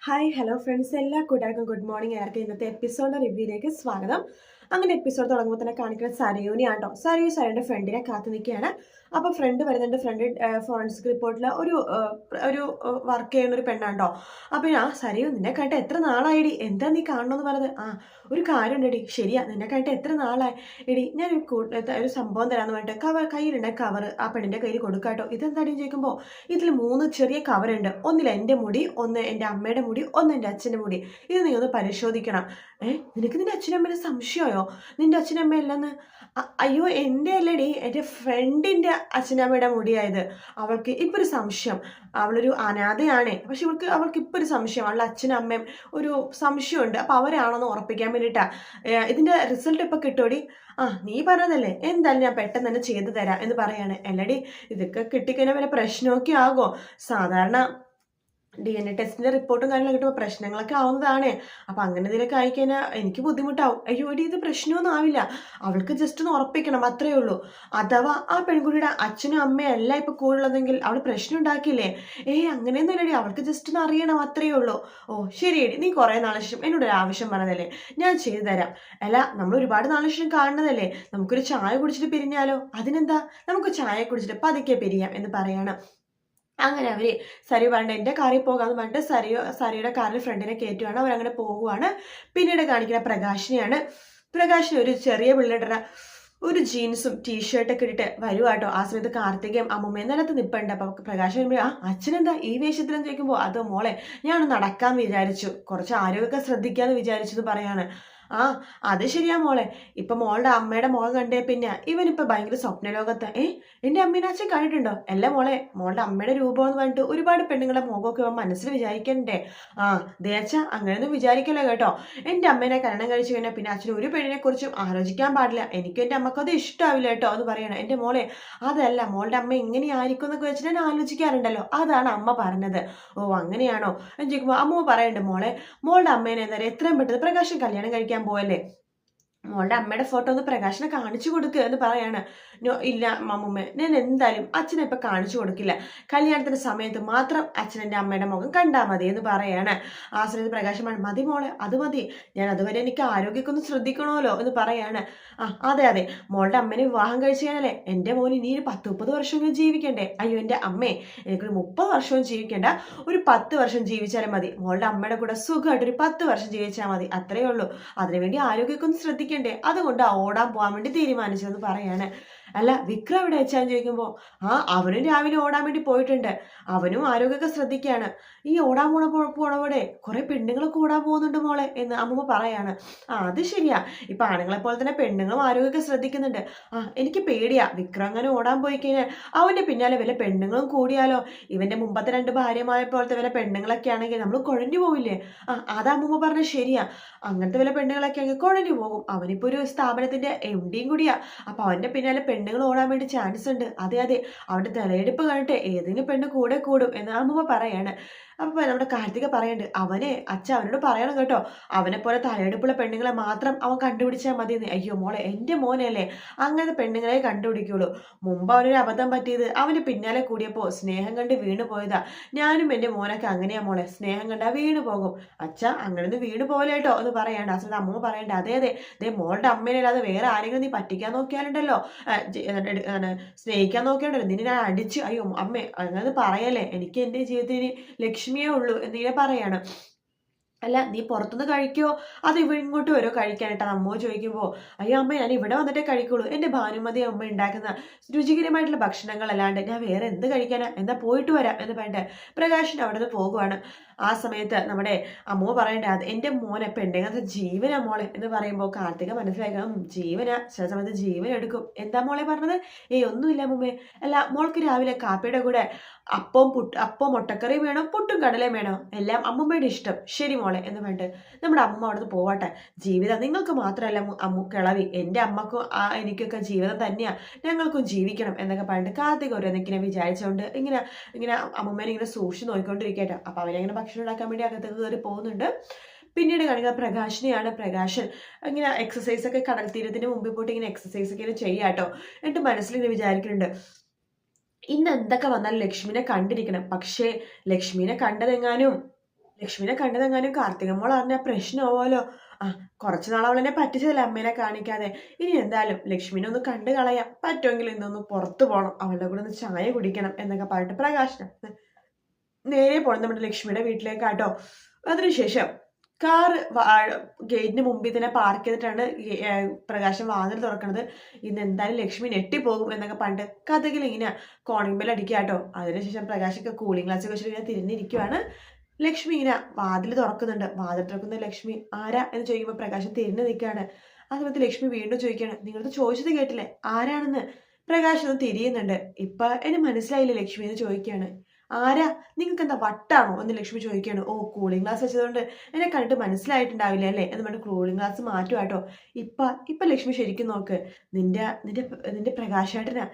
Hi hello friends, എല്ലാ കൂട്ടുകാർക്കും good morning. ആർക്കും ഇന്നത്തെ എപ്പിസോഡിന്റെ റിവ്യൂയിലേക്ക് സ്വാഗതം. അങ്ങനെ എപ്പിസോഡ് തുടങ്ങുമ്പോൾ തന്നെ കാണിക്കുന്ന സരയൂനെയാണ് കേട്ടോ. സരയുടെ ഫ്രണ്ടിനെ കാത്തു നിൽക്കുകയാണ്. അപ്പോൾ ഫ്രണ്ട് വരുന്നുണ്ട്. ഫ്രണ്ട് ഫോറൻസിക് റിപ്പോർട്ടിൽ ഒരു വർക്ക് ചെയ്യുന്ന ഒരു പെണ്ണാണ്ടോ. അപ്പോൾ ഞാൻ സരയു, നിന്നെ കണ്ടിട്ട് എത്ര നാളായിടി, എന്താ നീ കാണണമെന്ന് പറഞ്ഞത്? ഒരു കാര്യം ഉണ്ടെടി. ശരിയാ, നിന്നെ കണ്ടിട്ട് എത്ര നാളായി എടി. ഞാൻ ഒരു സംഭവം തരാമെന്ന് പറഞ്ഞിട്ട് കയ്യിലുണ്ട് കവർ ആ പെണ്ണിൻ്റെ കയ്യിൽ കൊടുക്കാട്ടോ. ഇതെന്താടി ചോദിക്കുമ്പോൾ ഇതിൽ 3 ചെറിയ കവറുണ്ട്. ഒന്നിൽ എൻ്റെ മുടി, ഒന്ന് എൻ്റെ അമ്മയുടെ മുടി, ഒന്ന് എൻ്റെ അച്ഛൻ്റെ മുടി. ഇത് നീ ഒന്ന് പരിശോധിക്കണം. നിനക്ക് നിന്റെ അച്ഛനമ്മേനെ സംശയമായോ? നിന്റെ അച്ഛനമ്മയല്ലെന്ന്? അയ്യോ, എൻ്റെ അല്ലേടി, എൻ്റെ ഫ്രണ്ടിൻ്റെ അച്ഛനമ്മയുടെ മുടിയായത്. അവൾക്ക് ഇപ്പൊ ഒരു സംശയം. അവളൊരു അനാഥയാണേ, പക്ഷെ അവൾക്ക് ഇപ്പൊ ഒരു സംശയം. അവളുടെ അച്ഛനും അമ്മയും ഒരു സംശയമുണ്ട്. അപ്പൊ അവരാണെന്ന് ഉറപ്പിക്കാൻ വേണ്ടിയിട്ടാ. ഇതിന്റെ റിസൾട്ട് ഇപ്പൊ കിട്ടുമോടി? നീ പറഞ്ഞതല്ലേ, എന്തായാലും ഞാൻ പെട്ടെന്ന് തന്നെ ചെയ്തു തരാം എന്ന് പറയാണ്. അല്ലടി, ഇതൊക്കെ കിട്ടിക്കഴിഞ്ഞാൽ വല്ല പ്രശ്നമൊക്കെ ആകുമോ? സാധാരണ DNA ടെസ്റ്റിന്റെ റിപ്പോർട്ടും കാര്യങ്ങളും കിട്ടുമ്പോൾ പ്രശ്നങ്ങളൊക്കെ ആവുന്നതാണ്. അപ്പൊ അങ്ങനെ ഇതിലൊക്കെ ആയിക്കഴിഞ്ഞാൽ എനിക്ക് ബുദ്ധിമുട്ടാവും. അയ്യോ എടി, ഇത് പ്രശ്നമൊന്നും ആവില്ല. അവൾക്ക് ജസ്റ്റ് ഒന്ന് ഉറപ്പിക്കണം, അത്രേ ഉള്ളൂ. അഥവാ ആ പെൺകുട്ടിയുടെ അച്ഛനും അമ്മയും അല്ല ഇപ്പൊ കൂടുതലെങ്കിൽ അവൾ പ്രശ്നം ഉണ്ടാക്കില്ലേ? അങ്ങനെയൊന്നും ഇല്ലടി, അവൾക്ക് ജസ്റ്റ് ഒന്ന് അറിയണം, അത്രേ ഉള്ളൂ. ഓ ശരിയടി, നീ കുറെ നാളെ ശേഷം എന്നോട് ഒരു ആവശ്യം പറഞ്ഞതല്ലേ, ഞാൻ ചെയ്തു തരാം. അല്ല, നമ്മൾ ഒരുപാട് നാളെ ശേഷം കാണുന്നതല്ലേ, നമുക്കൊരു ചായ കുടിച്ചിട്ട് പിരിഞ്ഞാലോ? അതിനെന്താ, നമുക്ക് ചായ കുടിച്ചിട്ട് പതുക്കെ പിരിയാം എന്ന് പറയണം. അങ്ങനെ അവര് സരി പറഞ്ഞ എൻ്റെ കാറിൽ പോകാമെന്ന് പറഞ്ഞിട്ട് സരിയുടെ കാറിൽ ഫ്രണ്ടിനെ കയറ്റുവാണ്. അവരങ്ങനെ പോകുവാണ്. പിന്നീട് കാണിക്കുന്ന പ്രകാശിനെയാണ്. പ്രകാശിന് ഒരു ചെറിയ പിള്ളേരുടെ ഒരു ജീൻസും ടീഷർട്ടൊക്കെ ഇട്ടിട്ട് വരുവാട്ടോ. ആ സമയത്ത് കാർത്തികയും അമ്മൂമ്മയും നിലത്ത് നിൽപ്പുണ്ട്. അപ്പൊ പ്രകാശ് വരുമ്പോൾ അച്ഛനെന്താ ഈ വേഷത്തിലെന്ന് ചോദിക്കുമ്പോൾ, അത് മോളെ ഞാനൊന്ന് നടക്കാൻ വിചാരിച്ചു, കുറച്ച് ആരോഗ്യമൊക്കെ ശ്രദ്ധിക്കാന്ന് വിചാരിച്ചു എന്ന് പറയാണ്. അത് ശരിയാ മോളെ. ഇപ്പൊ മോളുടെ അമ്മയുടെ മുഖം കണ്ടേ പിന്നെ ഇവനിപ്പൊ ഭയങ്കര സ്വപ്നലോകത്ത്. എന്റെ അമ്മേനെ അച്ഛൻ കണ്ടിട്ടുണ്ടോ? അല്ല മോളെ, മോളുടെ അമ്മയുടെ രൂപം എന്ന് പറഞ്ഞിട്ട് ഒരുപാട് പെണ്ണുങ്ങളുടെ മുഖമൊക്കെ ഇവൻ മനസ്സിൽ വിചാരിക്കണ്ടേ? ദേച്ച അങ്ങനെയൊന്നും വിചാരിക്കല്ലോ കേട്ടോ. എന്റെ അമ്മേനെ കല്യാണം കഴിച്ചു കഴിഞ്ഞാൽ പിന്നെ അച്ഛൻ ഒരു പെണ്ണിനെ കുറിച്ചും ആലോചിക്കാൻ പാടില്ല. എനിക്കും എന്റെ അമ്മക്കും അത് ഇഷ്ടാവില്ല കേട്ടോ എന്ന് പറയണം. എന്റെ മോളെ, അതല്ല, മോളുടെ അമ്മ എങ്ങനെയായിരിക്കും എന്നൊക്കെ വെച്ചിട്ട് ഞാൻ ആലോചിക്കാറുണ്ടല്ലോ, അതാണ് അമ്മ പറഞ്ഞത്. ഓ അങ്ങനെയാണോ എന്ന് ചോദിക്കുമ്പോൾ അമ്മ പറയണ്ട്, മോളെ മോളുടെ അമ്മേനെ എന്തായാലും എത്രയും പെട്ടെന്ന് പ്രകാശം കല്യാണം കഴിക്കാൻ പോവല്ലേ, മോളുടെ അമ്മയുടെ ഫോട്ടോ ഒന്ന് പ്രകാശിനെ കാണിച്ചു കൊടുക്കുക എന്ന് പറയാണ്. ഇല്ല മമ്മുമ്മ, ഞാൻ എന്തായാലും അച്ഛനെ ഇപ്പൊ കാണിച്ചു കൊടുക്കില്ല. കല്യാണത്തിന്റെ സമയത്ത് മാത്രം അച്ഛനെന്റെ അമ്മയുടെ മുഖം കണ്ടാൽ മതി എന്ന് പറയാണ്. ആ സമയത്ത് പ്രകാശമാണ്, മതി മോളെ, അത് മതി. ഞാൻ അതുവരെ എനിക്ക് ആരോഗ്യമൊക്കെ ശ്രദ്ധിക്കണമല്ലോ എന്ന് പറയാണ്. അതെ, മോളുടെ അമ്മനെ വിവാഹം കഴിച്ചു കഴിഞ്ഞാലേ എന്റെ മോന് ഇനി ഒരു 10-30 വർഷമെങ്കിലും ജീവിക്കണ്ടേ? അയ്യോ എന്റെ അമ്മേ, എനിക്കൊരു 30 വർഷവും ജീവിക്കണ്ട, ഒരു 10 വർഷം ജീവിച്ചാലും മതി. മോളുടെ അമ്മയുടെ കൂടെ സുഖമായിട്ട് ഒരു 10 വർഷം ജീവിച്ചാൽ മതി, അത്രേ ഉള്ളൂ. അതിനുവേണ്ടി ആരോഗ്യമൊക്കെ ഒന്ന് ശ്രദ്ധിക്കണ്ടേ, അതുകൊണ്ട് ഓടാൻ പോകാൻ വേണ്ടി തീരുമാനിച്ചതെന്ന് പറയാണ്. അല്ല, വിക്രം എവിടെ വെച്ചാന്ന് ചോദിക്കുമ്പോൾ, അവനും രാവിലെ ഓടാൻ വേണ്ടി പോയിട്ടുണ്ട്. അവനും ആരോഗ്യമൊക്കെ ശ്രദ്ധിക്കുകയാണ്. ഈ ഓടാൻ പോണവിടെ കുറെ പെണ്ണുങ്ങളൊക്കെ ഓടാൻ പോകുന്നുണ്ട് മോളെ എന്ന് അമ്മൂമ്മ പറയാണ്. അത് ശരിയാ, ഇപ്പൊ ആണുങ്ങളെ പോലെ തന്നെ പെണ്ണുങ്ങളും ആരോഗ്യമൊക്കെ ശ്രദ്ധിക്കുന്നുണ്ട്. എനിക്ക് പേടിയാ, വിക്രം അങ്ങനെ ഓടാൻ പോയി കഴിഞ്ഞാൽ അവന്റെ പിന്നാലെ വല്ല പെണ്ണുങ്ങളും കൂടിയാലോ? ഇവന്റെ മുമ്പത്തെ 2 ഭാര്യമായ പോലത്തെ വല്ല പെണ്ണുങ്ങളൊക്കെ ആണെങ്കിൽ നമ്മൾ കുഴഞ്ഞു പോവില്ലേ? അതാ അമ്മൂമ്മ പറഞ്ഞത് ശരിയാ. അങ്ങനത്തെ വല്ല പെണ്ണുങ്ങളൊക്കെ ആണെങ്കിൽ കുഴഞ്ഞു പോകും. അവനിപ്പോ ഒരു സ്ഥാപനത്തിന്റെ MD കൂടിയാ. അപ്പൊ അവന്റെ പിന്നാലെ പെണ്ണുങ്ങൾ ഓടാൻ വേണ്ടി ചാൻസ് ഉണ്ട്. അതെ, അവന്റെ തലയെടുപ്പ് കണ്ടിട്ട് ഏതെങ്കിലും പെണ്ണ് കൂടെ കൂടും എന്ന് അമ്മൂമ്മ പറയാണ്. അപ്പൊ നമ്മുടെ കാർത്തിക പറയുന്നുണ്ട്, അവനോട് പറയണം കേട്ടോ, അവനെ പോലെ തലയെടുപ്പുള്ള പെണ്ണുങ്ങളെ മാത്രം അവൻ കണ്ടുപിടിച്ചാൽ മതിയെന്ന്. അയ്യോ മോളെ, എന്റെ മോനല്ലേ അങ്ങനത്തെ പെണ്ണുങ്ങളെ കണ്ടുപിടിക്കുള്ളൂ. മുമ്പ് അവനൊരു അബദ്ധം പറ്റിയത് അവന് പിന്നാലെ കൂടിയപ്പോ സ്നേഹം കണ്ട് വീണു പോയതാ. ഞാനും എന്റെ മോനൊക്കെ അങ്ങനെയാ മോളെ, സ്നേഹം കണ്ടാ വീണു പോകും. അങ്ങനെയൊന്നും വീണു പോലെ കേട്ടോ എന്ന് പറയണ്ട. ആ സമയത്ത് അമ്മൂമ്മ പറയണ്ട, അതെ മോളുടെ അമ്മേനല്ലാതെ വേറെ ആരെങ്കിലും നീ പറ്റിക്കാൻ നോക്കിയാലുണ്ടല്ലോ, സ്നേഹിക്കാൻ നോക്കിയാലുണ്ടല്ലോ, നിന്നെ ഞാൻ അടിച്ച്, അയ്യോ അമ്മേ അങ്ങനെ പറയല്ലേ, എനിക്ക് എന്റെ ജീവിതത്തിന് ലക്ഷ്മിയേ ഉള്ളൂ എന്നിങ്ങനെ പറയാണ്. അല്ല, നീ പുറത്തുനിന്ന് കഴിക്കോ അത് ഇങ്ങോട്ട് വരുമോ കഴിക്കാനായിട്ടാ അമ്മ ചോദിക്കുമ്പോൾ, അയ്യോ അമ്മ, ഞാൻ ഇവിടെ വന്നിട്ടേ കഴിക്കുള്ളൂ. എൻ്റെ ഭാനുമതി അമ്മ ഉണ്ടാക്കുന്ന രുചികരമായിട്ടുള്ള ഭക്ഷണങ്ങൾ അല്ലാണ്ട് ഞാൻ വേറെ എന്ത് കഴിക്കാനാ, എന്താ പോയിട്ട് വരാം എന്ന് പറഞ്ഞിട്ട് പ്രകാശൻ അവിടെ നിന്ന് പോകുവാണ്. ആ സമയത്ത് നമ്മുടെ അമ്മ പറയണ്ടേ, അത് എൻ്റെ മോനെ പെണ്ണുങ്ങത്തെ ജീവനാ മോളെ എന്ന് പറയുമ്പോൾ കാർത്തിക മനസ്സിലാക്കണം, ജീവനാ, ചില സമയത്ത് ജീവൻ എടുക്കും. എന്താ മോളെ പറഞ്ഞത്? ഒന്നുമില്ല അമ്മൂമ്മേ. അല്ല, മോൾക്ക് രാവിലെ കാപ്പിയുടെ കൂടെ അപ്പം മുട്ടക്കറിയും വേണം, പുട്ടും കടലയും വേണം, എല്ലാം അമ്മൂമ്മയുടെ ഇഷ്ടം. ശരി മോളെ എന്ന് പറഞ്ഞിട്ട് നമ്മുടെ അമ്മ അവിടെ നിന്ന് പോവാട്ടെ. ജീവിതം നിങ്ങൾക്ക് മാത്രമല്ല കിളവി, എൻ്റെ അമ്മക്കും എനിക്കൊക്കെ ജീവിതം തന്നെയാ, ഞങ്ങൾക്കും ജീവിക്കണം എന്നൊക്കെ പറഞ്ഞിട്ട് കാർത്തിക ഓരോന്നിങ്ങനെ വിചാരിച്ചുകൊണ്ട് ഇങ്ങനെ അമ്മൂമ്മേനെ ഇങ്ങനെ സൂക്ഷിച്ച് നോക്കിക്കൊണ്ടിരിക്കട്ടെ. അപ്പൊ അവരെങ്ങനെ ഭക്ഷണം ഉണ്ടാക്കാൻ വേണ്ടി അകത്തേക്ക് കയറി പോകുന്നുണ്ട്. പിന്നീട് കാണിക്കുക പ്രകാശിനെയാണ്. പ്രകാശൻ ഇങ്ങനെ എക്സസൈസ് ഒക്കെ കടൽ തീരത്തിന് മുമ്പിൽ പോയിട്ട് ഇങ്ങനെ എക്സസൈസ് ഒക്കെ ചെയ്യാട്ടോ. എന്നിട്ട് മനസ്സിൽ ഇങ്ങനെ വിചാരിക്കുന്നുണ്ട്, ഇന്ന് എന്തൊക്കെ വന്നാലും ലക്ഷ്മിനെ കണ്ടിരിക്കണം. പക്ഷേ ലക്ഷ്മിനെ കണ്ടതെങ്ങാനും ലക്ഷ്മിനെ കണ്ടതെങ്ങാനും കാർത്തിക മോൾ അറിഞ്ഞ പ്രശ്നമാവുമല്ലോ. ആ, കുറച്ചു നാൾ അവളെന്നെ പറ്റിച്ചതല്ലേ അമ്മേനെ കാണിക്കാതെ. ഇനി എന്തായാലും ലക്ഷ്മിനെ ഒന്ന് കണ്ടു കളയാം, പറ്റുമെങ്കിൽ ഇന്നൊന്ന് പുറത്തു പോകണം, അവളുടെ കൂടെ ഒന്ന് ചായ കുടിക്കണം എന്നൊക്കെ പറഞ്ഞിട്ട് പ്രകാശനം നേരെ പോണം നമ്മുടെ ലക്ഷ്മിയുടെ വീട്ടിലേക്കാട്ടോ. അതിനുശേഷം കാർ ഗേറ്റിന് മുമ്പിൽ തന്നെ പാർക്ക് ചെയ്തിട്ടാണ് പ്രകാശം വാതിൽ തുറക്കണത്. ഇന്ന് എന്തായാലും ലക്ഷ്മി ഞെട്ടിപ്പോകും എന്നൊക്കെ പണ്ട് കഥകൾ ഇങ്ങനെ കോണിംഗ് ബെൽ അടിക്കുക കേട്ടോ. അതിനുശേഷം പ്രകാശൊക്കെ കൂളിംഗ് ഗ്ലാസ് വെച്ചിട്ട് ഇങ്ങനെ തിരിഞ്ഞിരിക്കുവാണ്. ലക്ഷ്മി ഇങ്ങനെ വാതിൽ തുറക്കുന്നുണ്ട്. വാതിൽ തുറക്കുന്ന ലക്ഷ്മി ആരാ എന്ന് ചോദിക്കുമ്പോൾ പ്രകാശം തിരിഞ്ഞു നിൽക്കുകയാണ്. ആ സമയത്ത് ലക്ഷ്മി വീണ്ടും ചോദിക്കുകയാണ്, നിങ്ങളത് ചോദിച്ചത് കേട്ടില്ലേ ആരാണെന്ന്? പ്രകാശ് ഒന്ന് തിരിയുന്നുണ്ട്. ഇപ്പൊ എന്നെ മനസ്സിലായില്ലേ ലക്ഷ്മി എന്ന് ചോദിക്കുകയാണ്. ആരാ, നിങ്ങൾക്ക് എന്താ വട്ടാണോ എന്ന് ലക്ഷ്മി ചോദിക്കുകയാണ്. ഓ, കൂളിംഗ് ഗ്ലാസ് വെച്ചതുകൊണ്ട് എന്നെ കണ്ടിട്ട് മനസ്സിലായിട്ടുണ്ടാവില്ല അല്ലേ എന്ന് പറഞ്ഞിട്ട് കൂളിംഗ് ഗ്ലാസ് മാറ്റുവാട്ടോ. ഇപ്പൊ ലക്ഷ്മി ശരിക്കും നോക്ക്, നിന്റെ നിന്റെ നിന്റെ പ്രകാശേട്ടനാ.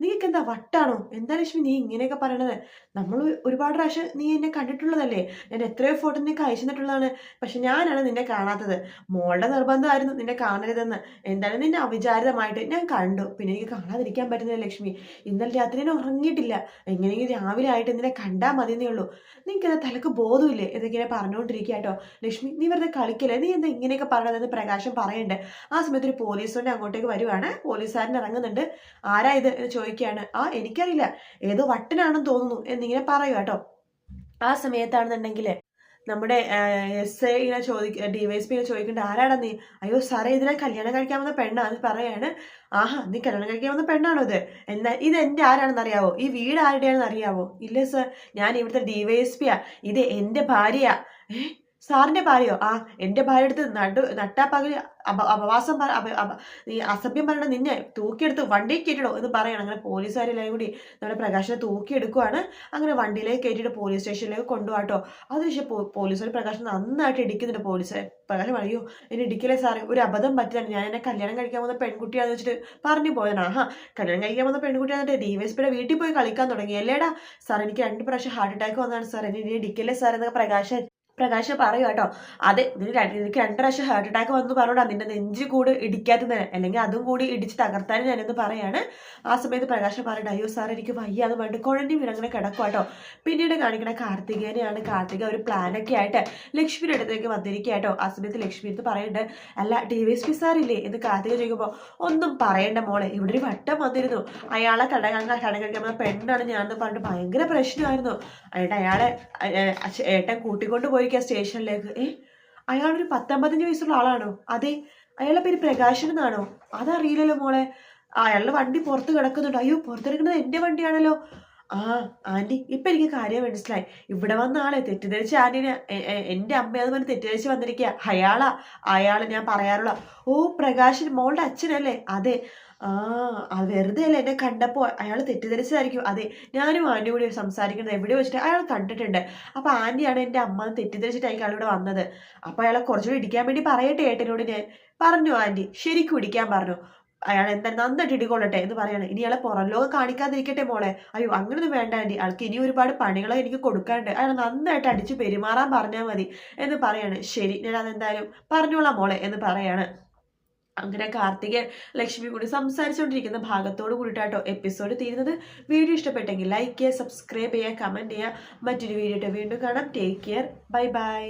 നിങ്ങൾക്ക് എന്താ വട്ടാണോ? എന്താ ലക്ഷ്മി നീ ഇങ്ങനെയൊക്കെ പറയണത്? നമ്മൾ ഒരുപാട് പ്രാവശ്യം നീ എന്നെ കണ്ടിട്ടുള്ളതല്ലേ, ഞാൻ എത്രയോ ഫോട്ടോ നിനക്ക് അയച്ചു തന്നിട്ടുള്ളതാണ്. പക്ഷെ ഞാനാണ് നിന്നെ കാണാത്തത്. മോളുടെ നിർബന്ധമായിരുന്നു നിന്നെ കാണരുതെന്ന്. എന്തായാലും നിന്നെ അവിചാരിതമായിട്ട് ഞാൻ കണ്ടു. പിന്നെ എനിക്ക് കാണാതിരിക്കാൻ പറ്റുന്നില്ല ലക്ഷ്മി. ഇന്നലെ രാത്രി ഞാൻ ഉറങ്ങിയിട്ടില്ല. എങ്ങനെയെങ്കിലും രാവിലെ ആയിട്ട് നിന്നെ കണ്ടാൽ മതിയെന്നേ ഉള്ളൂ. നിങ്ങൾക്ക് എന്താ തലക്ക് ബോധമില്ലേ എന്നൊക്കെ പറഞ്ഞുകൊണ്ടിരിക്കുക കേട്ടോ. ലക്ഷ്മി നീ വെറുതെ കളിക്കല്ലേ, നീ എന്താ ഇങ്ങനെയൊക്കെ പറയണതെന്ന് പ്രകാശം പറയണ്ടേ. ആ സമയത്ത് ഒരു പോലീസുകാരൻ അങ്ങോട്ടേക്ക് വരുവാണ്. പോലീസുകാരൻ ഇറങ്ങുന്നുണ്ട്. ആരാ ഇത് എന്ന് ചോദിക്കുകയാണ്. എനിക്കറിയില്ല, ഏതോ വട്ടനാണെന്ന് തോന്നുന്നു എന്നിങ്ങനെ പറയുക കേട്ടോ. ആ സമയത്താണെന്നുണ്ടെങ്കിൽ നമ്മുടെ എസ് ഐ ഇങ്ങനെ DYSP ഇങ്ങനെ ചോദിക്കേണ്ട ആരാടാ നീ? അയ്യോ സാറേ, ഇതിനെ കല്യാണം കഴിക്കാമെന്ന പെണ്ണാന്ന് പറയാണ്. ആഹാ, നീ കല്യാണം കഴിക്കാമെന്ന പെണ്ണാണോ ഇത്? എന്നാൽ ഇത് എൻ്റെ ആരാണെന്ന് അറിയാവോ? ഈ വീട് ആരുടെയാണെന്ന് അറിയാവോ? ഇല്ല സർ, ഞാൻ ഇവിടുത്തെ DYSP യാ. ഇത് എൻ്റെ ഭാര്യയാ. സാറിന്റെ ഭാര്യയോ? എൻ്റെ ഭാര്യ എടുത്ത് നട്ടാപ്പകല് അപവാസം ഈ അസഭ്യം പറയണ നിന്നെ തൂക്കിയെടുത്ത് വണ്ടിയിൽ കയറ്റിടോ എന്ന് പറയണം. അങ്ങനെ പോലീസുകാരെല്ലാം കൂടി നമ്മുടെ പ്രകാശനെ തൂക്കിയെടുക്കുവാണ്. അങ്ങനെ വണ്ടിയിലേക്ക് കയറ്റിയിട്ട് പോലീസ് സ്റ്റേഷനിലേക്ക് കൊണ്ടുപോകാട്ടോ. അതിനുശേഷം പോലീസുകാർ പ്രകാശം നന്നായിട്ട് ഇടിക്കുന്നുണ്ട്. പ്രകാശം പറയോ, എന്നെ ഇടിക്കലേ സാറേ, ഒരു അബദ്ധം പറ്റിയാണ്, ഞാൻ എന്നെ കല്യാണം കഴിക്കാൻ വന്ന പെൺകുട്ടിയാന്ന് വെച്ചിട്ട് പറഞ്ഞു പോയതാണ്. കല്യാണം കഴിക്കാൻ വന്ന പെൺകുട്ടിയാന്നിട്ട് DYSPയുടെ വീട്ടിൽ പോയി കളിക്കാൻ തുടങ്ങി അല്ലേടാ? സാർ എനിക്ക് 2 പ്രാവശ്യം ഹാർട്ട് അറ്റാക്ക് വന്നതാണ് സാർ, എന്നെ ഇടിക്കല്ലേ സാർ എന്നൊക്കെ പ്രകാശ് പറയൂ കേട്ടോ. അതെ, എനിക്ക് 2 പ്രാവശ്യം ഹാർട്ട് അറ്റാക്ക് വന്നു പറഞ്ഞോടാ നിന്റെ നെഞ്ച് കൂട് ഇടിക്കാത്തത്, അല്ലെങ്കിൽ അതും കൂടി ഇടിച്ച് തകർത്താനും ഞാനെന്ന് പറയാണ്. ആ സമയത്ത് പ്രകാശ് പറയട്ടെ, അയ്യോ സാർ എനിക്ക് വയ്യ എന്ന് പറഞ്ഞിട്ട് കുഴഞ്ഞു വീണങ്ങനെ കിടക്കും കേട്ടോ. പിന്നീട് കാണിക്കണ കാർത്തികേനെയാണ്. കാർത്തിക ഒരു പ്ലാനൊക്കെ ആയിട്ട് ലക്ഷ്മിയുടെ അടുത്തേക്ക് വന്നിരിക്കുക കേട്ടോ. ആ സമയത്ത് ലക്ഷ്മി എടുത്ത് പറയുന്നുണ്ട്, അല്ല DYSP സാറില്ലേ എന്ന് കാർത്തിക ചോദിക്കുമ്പോൾ, ഒന്നും പറയണ്ട മോളെ, ഇവിടെ ഒരു വട്ടം വന്നിരുന്നു. അയാളെ കടകഴിക്കാൻ പെണ്ണാണ് ഞാനെന്ന് പറഞ്ഞിട്ട് ഭയങ്കര പ്രശ്നമായിരുന്നു. അയാളെ ഏട്ടൻ കൂട്ടിക്കൊണ്ട് പോയിരിക്കുക സ്റ്റേഷനിലേക്ക്. അയാളൊരു 10-15 വയസ്സുള്ള ആളാണോ? അതെ. അയാളുടെ പേര് പ്രകാശൻ എന്നാണോ? അതറിയില്ലല്ലോ മോളെ. അയാളുടെ വണ്ടി പുറത്ത് കിടക്കുന്നുണ്ട്. അയ്യോ, പുറത്തിറക്കുന്നത് എൻ്റെ വണ്ടിയാണല്ലോ. ആന്റി, ഇപ്പൊ എനിക്ക് കാര്യം മനസ്സിലായി. ഇവിടെ വന്ന ആളെ തെറ്റിദ്ധരിച്ച ആന്റിനെ എൻ്റെ അമ്മയെന്ന് പറഞ്ഞ് തെറ്റിദ്ധരിച്ച് വന്നിരിക്കുക. അയാള് ഞാൻ പറയാറുള്ള പ്രകാശൻ മോളുടെ അച്ഛനല്ലേ? അതെ. അത് വെറുതെ അല്ലേ എന്നെ കണ്ടപ്പോ അയാൾ തെറ്റിദ്ധരിച്ചതായിരിക്കും. അതെ, ഞാനും ആന്റി കൂടി സംസാരിക്കുന്നത് എവിടെ വെച്ചിട്ട് അയാൾ കണ്ടിട്ടുണ്ട്. അപ്പൊ ആന്റിയാണ് എൻ്റെ അമ്മ തെറ്റിദ്ധരിച്ചിട്ടായിരിക്കും അയാളിവിടെ വന്നത്. അപ്പൊ അയാളെ കുറച്ചുകൂടി ഇടിക്കാൻ വേണ്ടി പറയട്ടെ ഏട്ടനോട് ഞാൻ പറഞ്ഞു. ആന്റി ശരിക്കും ഇടിക്കാൻ പറഞ്ഞു. അയാൾ എന്താ നന്നായിട്ട് ഇടികൊള്ളട്ടെ എന്ന് പറയാണ്. ഇനി അയാളെ പുറം ലോകം കാണിക്കാതിരിക്കട്ടെ മോളെ. അയ്യോ, അങ്ങനൊന്നും വേണ്ട ആന്റി, ആൾക്ക് ഇനി ഒരുപാട് പണികളെ എനിക്ക് കൊടുക്കാനുണ്ട്. അയാൾ നന്നായിട്ട് അടിച്ച് പെരുമാറാൻ പറഞ്ഞാൽ മതി എന്ന് പറയാണ്. ശരി, ഞാൻ അതെന്തായാലും പറഞ്ഞോളാം മോളെ എന്ന് പറയാണ്. അങ്ങനെ കാർത്തികൻ ലക്ഷ്മി കൂടി സംസാരിച്ചുകൊണ്ടിരിക്കുന്ന ഭാഗത്തോട് കൂടിയിട്ടാട്ടോ എപ്പിസോഡ് തീരുന്നത്. വീഡിയോ ഇഷ്ടപ്പെട്ടെങ്കിൽ ലൈക്ക് ചെയ്യുക, സബ്സ്ക്രൈബ് ചെയ്യുക, കമൻറ്റ് ചെയ്യുക. മറ്റൊരു വീഡിയോ വീണ്ടും കാണാം. Take care, bye bye.